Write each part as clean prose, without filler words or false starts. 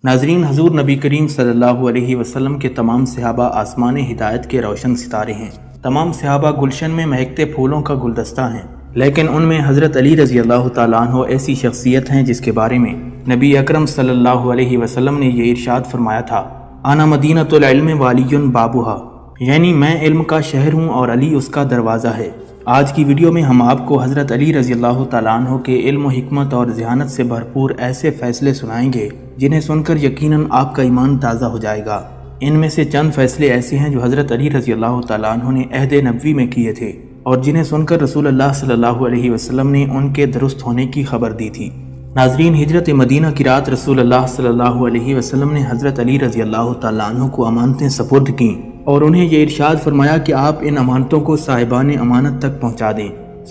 ناظرین، حضور نبی کریم صلی اللہ علیہ وسلم کے تمام صحابہ آسمان ہدایت کے روشن ستارے ہیں۔ تمام صحابہ گلشن میں مہکتے پھولوں کا گلدستہ ہیں، لیکن ان میں حضرت علی رضی اللہ تعالیٰ عنہ ایسی شخصیت ہیں جس کے بارے میں نبی اکرم صلی اللہ علیہ وسلم نے یہ ارشاد فرمایا تھا، انا مدینۃ العلم والی بابھا، یعنی میں علم کا شہر ہوں اور علی اس کا دروازہ ہے۔ آج کی ویڈیو میں ہم آپ کو حضرت علی رضی اللہ تعالیٰ عنہ کے علم و حکمت اور ذہانت سے بھرپور ایسے فیصلے سنائیں گے جنہیں سن کر یقیناً آپ کا ایمان تازہ ہو جائے گا۔ ان میں سے چند فیصلے ایسے ہیں جو حضرت علی رضی اللہ تعالیٰ عنہ نے عہد نبوی میں کیے تھے اور جنہیں سن کر رسول اللہ صلی اللہ علیہ وسلم نے ان کے درست ہونے کی خبر دی تھی۔ ناظرین، ہجرت مدینہ کی رات رسول اللہ صلی اللہ علیہ وسلم نے حضرت علی رضی اللہ تعالیٰ عنہ کو امانتیں سپرد کیں اور انہیں یہ ارشاد فرمایا کہ آپ ان امانتوں کو صاحبان امانت تک پہنچا دیں۔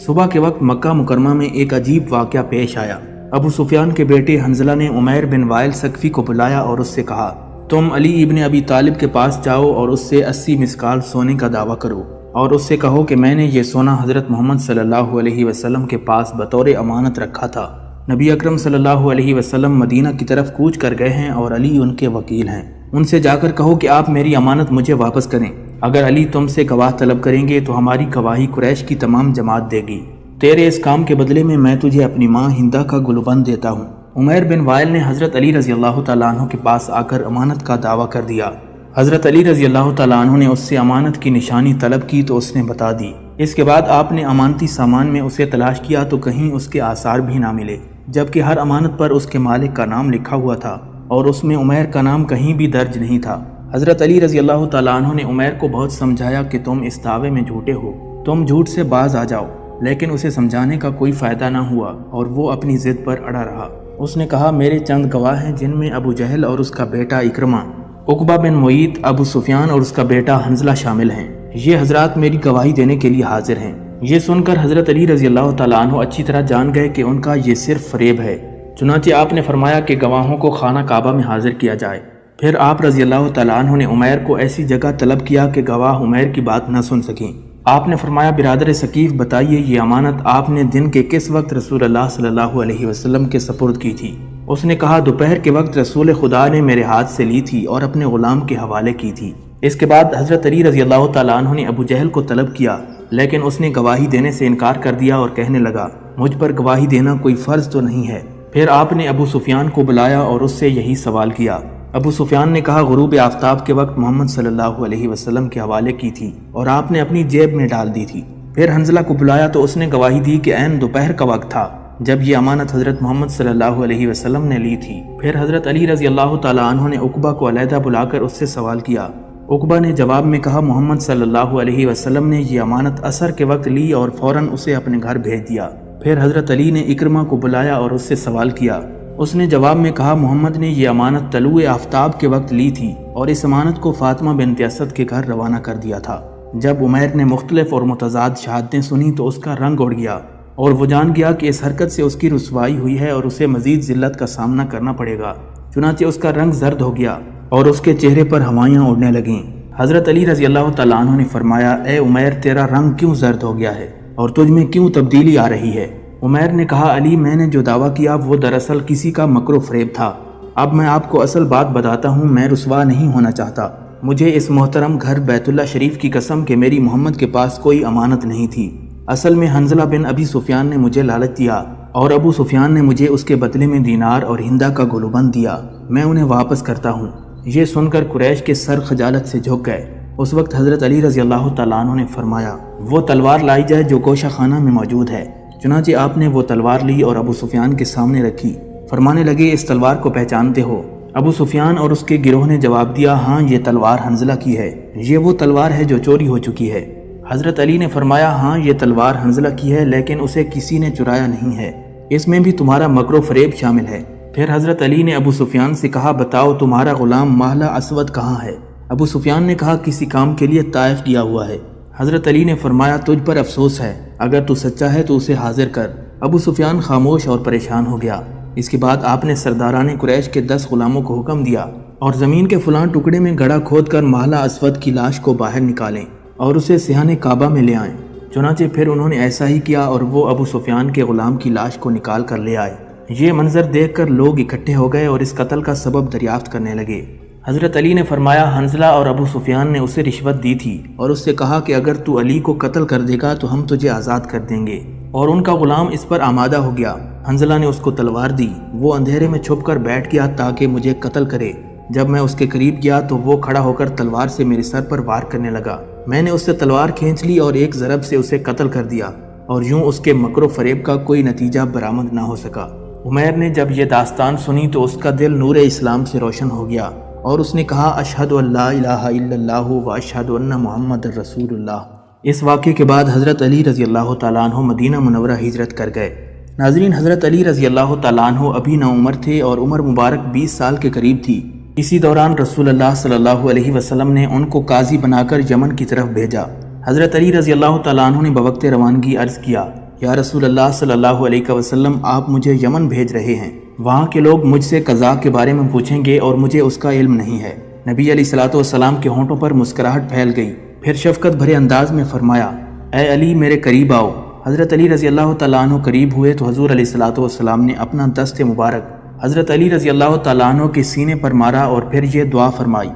صبح کے وقت مکہ مکرمہ میں ایک عجیب واقعہ پیش آیا۔ ابو سفیان کے بیٹے حنظلہ نے عمیر بن وائل ثقفی کو بلایا اور اس سے کہا، تم علی ابن ابی طالب کے پاس جاؤ اور اس سے 80 مسکال سونے کا دعویٰ کرو اور اس سے کہو کہ میں نے یہ سونا حضرت محمد صلی اللہ علیہ وسلم کے پاس بطور امانت رکھا تھا۔ نبی اکرم صلی اللہ علیہ وسلم مدینہ کی طرف کوچ کر گئے ہیں اور علی ان کے وکیل ہیں۔ ان سے جا کر کہو کہ آپ میری امانت مجھے واپس کریں۔ اگر علی تم سے گواہ طلب کریں گے تو ہماری گواہی قریش کی تمام جماعت دے گی۔ تیرے اس کام کے بدلے میں میں تجھے اپنی ماں ہندہ کا گلوبند دیتا ہوں۔ عمیر بن وائل نے حضرت علی رضی اللہ تعالیٰ عنہ کے پاس آ کر امانت کا دعویٰ کر دیا۔ حضرت علی رضی اللہ تعالیٰ عنہ نے اس سے امانت کی نشانی طلب کی تو اس نے بتا دی۔ اس کے بعد آپ نے امانتی سامان میں اسے تلاش کیا تو کہیں اس کے آثار بھی نہ ملے، جبکہ ہر امانت پر اس کے مالک کا نام لکھا ہوا تھا اور اس میں عمیر کا نام کہیں بھی درج نہیں تھا۔ حضرت علی رضی اللہ تعالیٰ عنہ نے عمیر کو بہت سمجھایا کہ تم اس دعوے میں جھوٹے ہو، تم جھوٹ سے باز آ جاؤ، لیکن اسے سمجھانے کا کوئی فائدہ نہ ہوا اور وہ اپنی ضد پر اڑا رہا۔ اس نے کہا، میرے چند گواہ ہیں جن میں ابو جہل اور اس کا بیٹا اکرمہ، عقبہ بن معیط، ابو سفیان اور اس کا بیٹا حنظلہ شامل ہیں۔ یہ حضرات میری گواہی دینے کے لیے حاضر ہیں۔ یہ سن کر حضرت علی رضی اللہ تعالیٰ عنہ اچھی طرح جان گئے کہ ان کا یہ صرف فریب ہے۔ چنانچہ آپ نے فرمایا کہ گواہوں کو خانہ کعبہ میں حاضر کیا جائے۔ پھر آپ رضی اللہ تعالیٰ عنہ نے عمیر کو ایسی جگہ طلب کیا کہ گواہ عمیر کی بات نہ سن سکیں۔ آپ نے فرمایا، برادر ثقیف، بتائیے یہ امانت آپ نے دن کے کس وقت رسول اللہ صلی اللہ علیہ وسلم کے سپرد کی تھی؟ اس نے کہا، دوپہر کے وقت رسول خدا نے میرے ہاتھ سے لی تھی اور اپنے غلام کے حوالے کی تھی۔ اس کے بعد حضرت علی رضی اللہ تعالیٰ عنہ نے ابو جہل کو طلب کیا، لیکن اس نے گواہی دینے سے انکار کر دیا اور کہنے لگا، مجھ پر گواہی دینا کوئی فرض تو نہیں ہے۔ پھر آپ نے ابو سفیان کو بلایا اور اس سے یہی سوال کیا۔ ابو سفیان نے کہا، غروب آفتاب کے وقت محمد صلی اللہ علیہ وسلم کے حوالے کی تھی اور آپ نے اپنی جیب میں ڈال دی تھی۔ پھر حنظلہ کو بلایا تو اس نے گواہی دی کہ عین دوپہر کا وقت تھا جب یہ امانت حضرت محمد صلی اللہ علیہ وسلم نے لی تھی۔ پھر حضرت علی رضی اللہ تعالیٰ عنہ نے عقبہ کو علیحدہ بلا کر اس سے سوال کیا۔ عقبہ نے جواب میں کہا، محمد صلی اللہ علیہ وسلم نے یہ امانت عصر کے وقت لی اور فوراً اسے اپنے گھر بھیج دیا۔ پھر حضرت علی نے اکرمہ کو بلایا اور اس سے سوال کیا۔ اس نے جواب میں کہا، محمد نے یہ امانت طلوع آفتاب کے وقت لی تھی اور اس امانت کو فاطمہ بنت اسد کے گھر روانہ کر دیا تھا۔ جب عمیر نے مختلف اور متضاد شہادتیں سنی تو اس کا رنگ اڑ گیا اور وہ جان گیا کہ اس حرکت سے اس کی رسوائی ہوئی ہے اور اسے مزید ذلت کا سامنا کرنا پڑے گا۔ چنانچہ اس کا رنگ زرد ہو گیا اور اس کے چہرے پر ہوائیاں اڑنے لگیں۔ حضرت علی رضی اللہ تعالیٰ عنہ نے فرمایا، اے عمیر، تیرا رنگ کیوں زرد ہو گیا ہے اور تجھ میں کیوں تبدیلی آ رہی ہے؟ عمیر نے کہا، علی، میں نے جو دعویٰ کیا وہ دراصل کسی کا مکر و فریب تھا۔ اب میں آپ کو اصل بات بتاتا ہوں، میں رسوا نہیں ہونا چاہتا۔ مجھے اس محترم گھر بیت اللہ شریف کی قسم کہ میری محمد کے پاس کوئی امانت نہیں تھی۔ اصل میں حنظلہ بن ابی سفیان نے مجھے لالچ دیا اور ابو سفیان نے مجھے اس کے بدلے میں دینار اور ہندہ کا گلوبند دیا۔ میں انہیں واپس کرتا ہوں۔ یہ سن کر قریش کے سر خجالت سے جھک گئے۔ اس وقت حضرت علی رضی اللہ تعالیٰ عنہ نے فرمایا، وہ تلوار لائی جائے جو گوشہ خانہ میں موجود ہے۔ چنانچہ آپ نے وہ تلوار لی اور ابو سفیان کے سامنے رکھی۔ فرمانے لگے، اس تلوار کو پہچانتے ہو؟ ابو سفیان اور اس کے گروہ نے جواب دیا، ہاں، یہ تلوار حنظلہ کی ہے، یہ وہ تلوار ہے جو چوری ہو چکی ہے۔ حضرت علی نے فرمایا، ہاں، یہ تلوار حنظلہ کی ہے، لیکن اسے کسی نے چرایا نہیں ہے، اس میں بھی تمہارا مکر و فریب شامل ہے۔ پھر حضرت علی نے ابو سفیان سے کہا، بتاؤ تمہارا غلام مہلہ اسود کہاں ہے؟ ابو سفیان نے کہا، کسی کام کے لیے طائف گیا ہوا ہے۔ حضرت علی نے فرمایا، تجھ پر افسوس ہے، اگر تو سچا ہے تو اسے حاضر کر۔ ابو سفیان خاموش اور پریشان ہو گیا۔ اس کے بعد آپ نے سرداران قریش کے 10 غلاموں کو حکم دیا اور زمین کے فلاں ٹکڑے میں گڑھا کھود کر مہلہ اسود کی لاش کو باہر نکالیں اور اسے صحن کعبہ میں لے آئیں۔ چنانچہ پھر انہوں نے ایسا ہی کیا اور وہ ابو سفیان کے غلام کی لاش کو نکال کر لے آئے۔ یہ منظر دیکھ کر لوگ اکٹھے ہو گئے اور اس قتل کا سبب دریافت کرنے لگے۔ حضرت علی نے فرمایا حنظلہ اور ابو سفیان نے اسے رشوت دی تھی اور اس سے کہا کہ اگر تو علی کو قتل کر دے گا تو ہم تجھے آزاد کر دیں گے، اور ان کا غلام اس پر آمادہ ہو گیا۔ حنظلہ نے اس کو تلوار دی، وہ اندھیرے میں چھپ کر بیٹھ گیا تاکہ مجھے قتل کرے۔ جب میں اس کے قریب گیا تو وہ کھڑا ہو کر تلوار سے میرے سر پر وار کرنے لگا۔ میں نے اس سے تلوار کھینچ لی اور ایک ضرب سے اسے قتل کر دیا، اور یوں اس کے مکر و فریب کا کوئی نتیجہ برآمد نہ ہو سکا۔ عمیر نے جب یہ داستان سنی تو اس کا دل نور اسلام سے روشن ہو گیا، اور اس نے کہا اشہد ان لا الہ الا اللہ و اشہد ان محمد رسول اللہ۔ اس واقعے کے بعد حضرت علی رضی اللہ تعالیٰ عنہ مدینہ منورہ ہجرت کر گئے۔ ناظرین، حضرت علی رضی اللہ تعالیٰ عنہ ابھی نوعمر تھے اور عمر مبارک 20 سال کے قریب تھی۔ اسی دوران رسول اللہ صلی اللہ علیہ وسلم نے ان کو قاضی بنا کر یمن کی طرف بھیجا۔ حضرت علی رضی اللہ تعالیٰ عنہ نے بوقت روانگی عرض کیا، یا رسول اللہ صلی اللہ علیہ وسلم، آپ مجھے یمن بھیج رہے ہیں، وہاں کے لوگ مجھ سے قضاء کے بارے میں پوچھیں گے اور مجھے اس کا علم نہیں ہے۔ نبی علیہ الصلوۃ والسلام کے ہونٹوں پر مسکراہٹ پھیل گئی، پھر شفقت بھرے انداز میں فرمایا، اے علی میرے قریب آؤ۔ حضرت علی رضی اللہ تعالیٰ عنہ قریب ہوئے تو حضور علیہ الصلوۃ والسلام نے اپنا دست مبارک حضرت علی رضی اللہ تعالیٰ عنہ کے سینے پر مارا اور پھر یہ دعا فرمائی،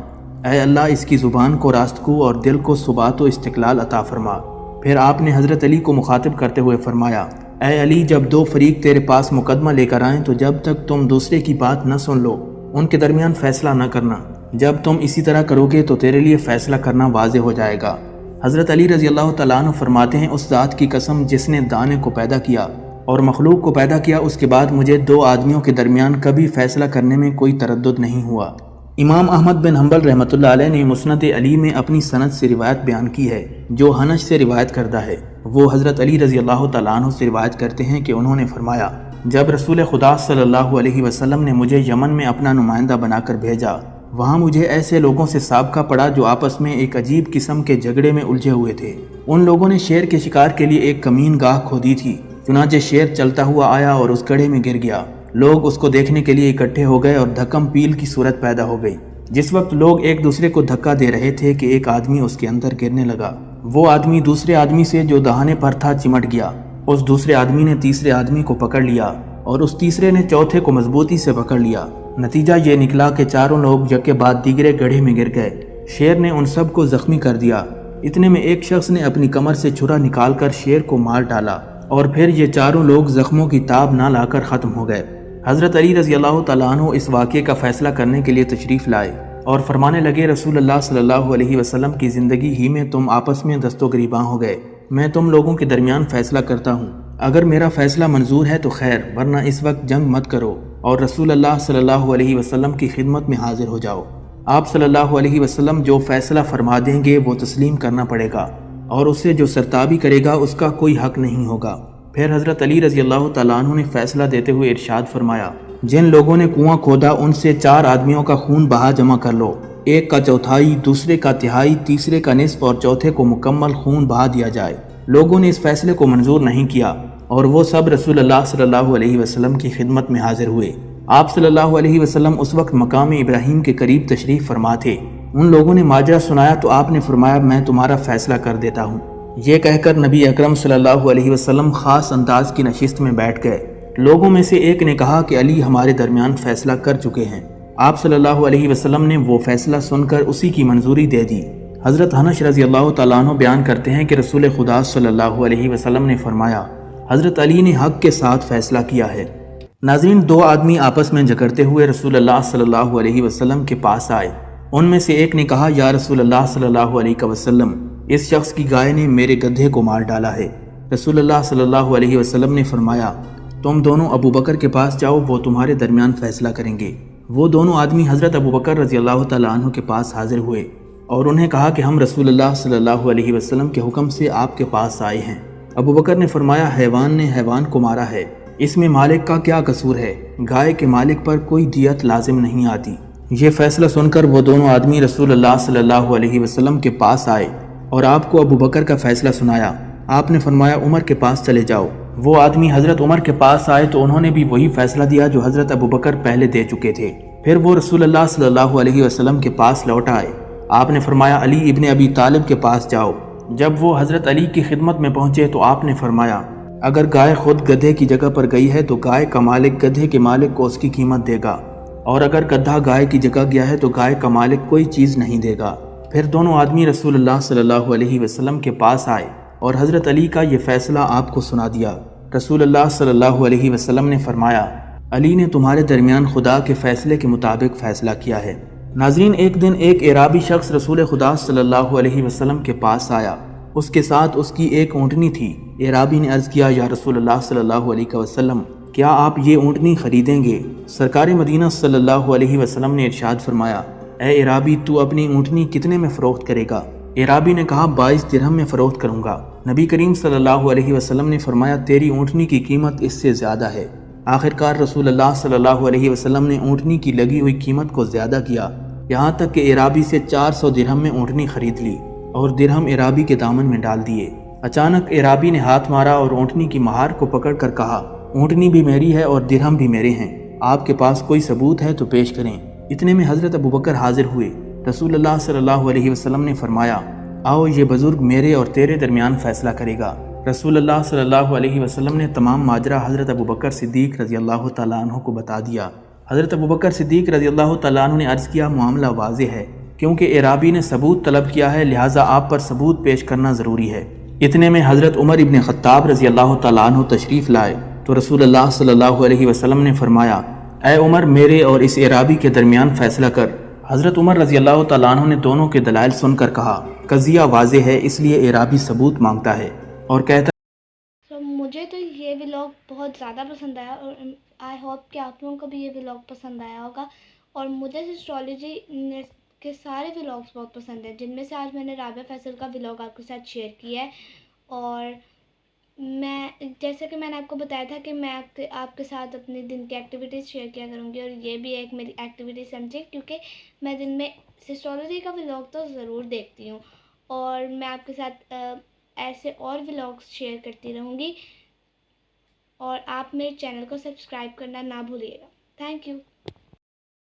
اے اللہ اس کی زبان کو راستگو اور دل کو ثبات و استقلال عطا فرما۔ پھر آپ نے حضرت علی کو مخاطب کرتے ہوئے فرمایا، اے علی جب دو فریق تیرے پاس مقدمہ لے کر آئیں تو جب تک تم دوسرے کی بات نہ سن لو ان کے درمیان فیصلہ نہ کرنا، جب تم اسی طرح کرو گے تو تیرے لیے فیصلہ کرنا واضح ہو جائے گا۔ حضرت علی رضی اللہ تعالیٰ عنہ فرماتے ہیں، اس ذات کی قسم جس نے دانے کو پیدا کیا اور مخلوق کو پیدا کیا، اس کے بعد مجھے دو آدمیوں کے درمیان کبھی فیصلہ کرنے میں کوئی تردد نہیں ہوا۔ امام احمد بن حنبل رحمۃ اللہ علیہ نے مسند علی میں اپنی سند سے روایت بیان کی ہے جو حنش سے روایت کردہ ہے۔ وہ حضرت علی رضی اللہ تعالیٰ عنہ سے روایت کرتے ہیں کہ انہوں نے فرمایا، جب رسول خدا صلی اللہ علیہ وسلم نے مجھے یمن میں اپنا نمائندہ بنا کر بھیجا، وہاں مجھے ایسے لوگوں سے سابقہ پڑا جو آپس میں ایک عجیب قسم کے جھگڑے میں الجھے ہوئے تھے۔ ان لوگوں نے شیر کے شکار کے لیے ایک کمین گاہ کھودی تھی، چنانچہ شیر چلتا ہوا آیا اور اس گڑھے میں گر گیا۔ لوگ اس کو دیکھنے کے لیے اکٹھے ہو گئے اور دھکم پیل کی صورت پیدا ہو گئی۔ جس وقت لوگ ایک دوسرے کو دھکا دے رہے تھے کہ ایک آدمی اس کے اندر گرنے لگا۔ وہ آدمی دوسرے آدمی سے جو دہانے پر تھا چمٹ گیا، اس دوسرے آدمی نے تیسرے آدمی کو پکڑ لیا اور اس تیسرے نے چوتھے کو مضبوطی سے پکڑ لیا۔ نتیجہ یہ نکلا کہ چاروں لوگ یکے بعد دیگرے گڑھے میں گر گئے۔ شیر نے ان سب کو زخمی کر دیا۔ اتنے میں ایک شخص نے اپنی کمر سے چھرا نکال کر شیر کو مار ڈالا اور پھر یہ چاروں لوگ زخموں کی تاب نہ لا کر ختم ہو گئے۔ حضرت علی رضی اللہ تعالیٰ عنہ اس واقعے کا فیصلہ کرنے کے لیے تشریف لائے اور فرمانے لگے، رسول اللہ صلی اللہ علیہ وسلم کی زندگی ہی میں تم آپس میں دست و گریباں ہو گئے۔ میں تم لوگوں کے درمیان فیصلہ کرتا ہوں، اگر میرا فیصلہ منظور ہے تو خیر، ورنہ اس وقت جنگ مت کرو اور رسول اللہ صلی اللہ علیہ وسلم کی خدمت میں حاضر ہو جاؤ۔ آپ صلی اللہ علیہ وسلم جو فیصلہ فرما دیں گے وہ تسلیم کرنا پڑے گا، اور اسے جو سرتابی کرے گا اس کا کوئی حق نہیں ہوگا۔ پھر حضرت علی رضی اللہ تعالیٰ عنہ نے فیصلہ دیتے ہوئے ارشاد فرمایا، جن لوگوں نے کنواں کھودا ان سے 4 آدمیوں کا خون بہا جمع کر لو، ایک کا چوتھائی، دوسرے کا تہائی، تیسرے کا نصف اور چوتھے کو مکمل خون بہا دیا جائے۔ لوگوں نے اس فیصلے کو منظور نہیں کیا اور وہ سب رسول اللہ صلی اللہ علیہ وسلم کی خدمت میں حاضر ہوئے۔ آپ صلی اللہ علیہ وسلم اس وقت مقام ابراہیم کے قریب تشریف فرما تھے۔ ان لوگوں نے ماجرا سنایا تو آپ نے فرمایا، میں تمہارا فیصلہ کر دیتا ہوں۔ یہ کہہ کر نبی اکرم صلی اللہ علیہ وسلم خاص انداز کی نشست میں بیٹھ گئے۔ لوگوں میں سے ایک نے کہا کہ علی ہمارے درمیان فیصلہ کر چکے ہیں۔ آپ صلی اللہ علیہ وسلم نے وہ فیصلہ سن کر اسی کی منظوری دے دی۔ حضرت حنش رضی اللہ تعالیٰ عنہ بیان کرتے ہیں کہ رسول خدا صلی اللہ علیہ وسلم نے فرمایا، حضرت علی نے حق کے ساتھ فیصلہ کیا ہے۔ ناظرین، 2 آدمی آپس میں جھگڑتے ہوئے رسول اللہ صلی اللہ علیہ وسلم کے پاس آئے۔ ان میں سے ایک نے کہا، یا رسول اللہ صلی اللہ علیہ وسلم، اس شخص کی گائے نے میرے گدھے کو مار ڈالا ہے۔ رسول اللہ صلی اللہ علیہ وسلم نے فرمایا، تم دونوں ابو بکر کے پاس جاؤ، وہ تمہارے درمیان فیصلہ کریں گے۔ وہ دونوں آدمی حضرت ابو بکر رضی اللہ تعالیٰ عنہ کے پاس حاضر ہوئے اور انہیں کہا کہ ہم رسول اللہ صلی اللہ علیہ وسلم کے حکم سے آپ کے پاس آئے ہیں۔ ابو بکر نے فرمایا، حیوان نے حیوان کو مارا ہے، اس میں مالک کا کیا قصور ہے؟ گائے کے مالک پر کوئی دیت لازم نہیں آتی۔ یہ فیصلہ سن کر وہ دونوں آدمی رسول اللہ صلی اللہ علیہ وسلم کے پاس آئے اور آپ کو ابو بکر کا فیصلہ سنایا۔ آپ نے فرمایا، عمر کے پاس چلے جاؤ۔ وہ آدمی حضرت عمر کے پاس آئے تو انہوں نے بھی وہی فیصلہ دیا جو حضرت ابو بکر پہلے دے چکے تھے۔ پھر وہ رسول اللہ صلی اللہ علیہ وسلم کے پاس لوٹ آئے۔ آپ نے فرمایا، علی ابن ابی طالب کے پاس جاؤ۔ جب وہ حضرت علی کی خدمت میں پہنچے تو آپ نے فرمایا، اگر گائے خود گدھے کی جگہ پر گئی ہے تو گائے کا مالک گدھے کے مالک کو اس کی قیمت دے گا، اور اگر گدھا گائے کی جگہ گیا ہے تو گائے کا مالک کوئی چیز نہیں دے گا۔ پھر دونوں آدمی رسول اللہ صلی اللہ علیہ وسلم کے پاس آئے اور حضرت علی کا یہ فیصلہ آپ کو سنا دیا۔ رسول اللہ صلی اللہ علیہ وسلم نے فرمایا، علی نے تمہارے درمیان خدا کے فیصلے کے مطابق فیصلہ کیا ہے۔ ناظرین، ایک دن ایک اعرابی شخص رسول خدا صلی اللہ علیہ وسلم کے پاس آیا، اس کے ساتھ اس کی ایک اونٹنی تھی۔ اعرابی نے عرض کیا، یا رسول اللہ صلی اللہ علیہ وسلم، کیا آپ یہ اونٹنی خریدیں گے؟ سرکار مدینہ صلی اللہ علیہ وسلم نے ارشاد فرمایا، اے اعرابی، تو اپنی اونٹنی کتنے میں فروخت کرے گا؟ اعرابی نے کہا، 22 درہم میں فروخت کروں گا۔ نبی کریم صلی اللہ علیہ وسلم نے فرمایا، تیری اونٹنی کی قیمت اس سے زیادہ ہے۔ آخرکار رسول اللہ صلی اللہ علیہ وسلم نے اونٹنی کی لگی ہوئی قیمت کو زیادہ کیا، یہاں تک کہ اعرابی سے 400 درہم میں اونٹنی خرید لی اور درہم اعرابی کے دامن میں ڈال دیے۔ اچانک اعرابی نے ہاتھ مارا اور اونٹنی کی مہار کو پکڑ کر کہا، اونٹنی بھی میری ہے اور درہم بھی میرے ہیں، آپ کے پاس کوئی ثبوت ہے تو پیش کریں۔ اتنے میں حضرت ابوبکر حاضر ہوئے۔ رسول اللہ صلی اللہ علیہ وسلم نے فرمایا، آؤ، یہ بزرگ میرے اور تیرے درمیان فیصلہ کرے گا۔ رسول اللہ صلی اللہ علیہ وسلم نے تمام ماجرا حضرت ابوبکر صدیق رضی اللہ تعالیٰ عنہ کو بتا دیا۔ حضرت ابوبکر صدیق رضی اللہ تعالیٰ عنہ نے عرض کیا، معاملہ واضح ہے، کیونکہ اعرابی نے ثبوت طلب کیا ہے، لہٰذا آپ پر ثبوت پیش کرنا ضروری ہے۔ اتنے میں حضرت عمر ابن خطاب رضی اللہ تعالیٰ عنہ تشریف لائے تو رسول اللہ صلی اللہ علیہ وسلم نے فرمایا، اے عمر، میرے اور اس اعرابی کے درمیان فیصلہ کر۔ حضرت عمر رضی اللہ تعالیٰ عنہ نے دونوں کے دلائل سن کر کہا، قضیہ واضح ہے، اس لیے اعرابی ثبوت مانگتا ہے اور کہتا مجھے تو یہ ولاگ بہت زیادہ پسند آیا اور آئی ہوپ کہ آپ لوگوں کو بھی یہ ولاگ پسند آیا ہوگا۔ اور مجھے اسٹرالوجی کے سارے ولاگس بہت پسند ہیں، جن میں سے آج میں نے رابعہ فیصل کا ولاگ آپ کے ساتھ شیئر کیا ہے۔ اور میں جیسے کہ میں نے آپ کو بتایا تھا کہ میں آپ کے ساتھ اپنے دن کی ایکٹیویٹیز شیئر کیا کروں گی، اور یہ بھی ایک میری ایکٹیویٹی سمجھے، کیونکہ میں دن میں اسٹرالوجی کا ولاگ تو ضرور دیکھتی ہوں، اور میں آپ کے ساتھ ایسے اور ولاگس شیئر کرتی رہوں گی۔ اور آپ میرے چینل کو سبسکرائب کرنا نہ بھولیے گا۔ Thank you.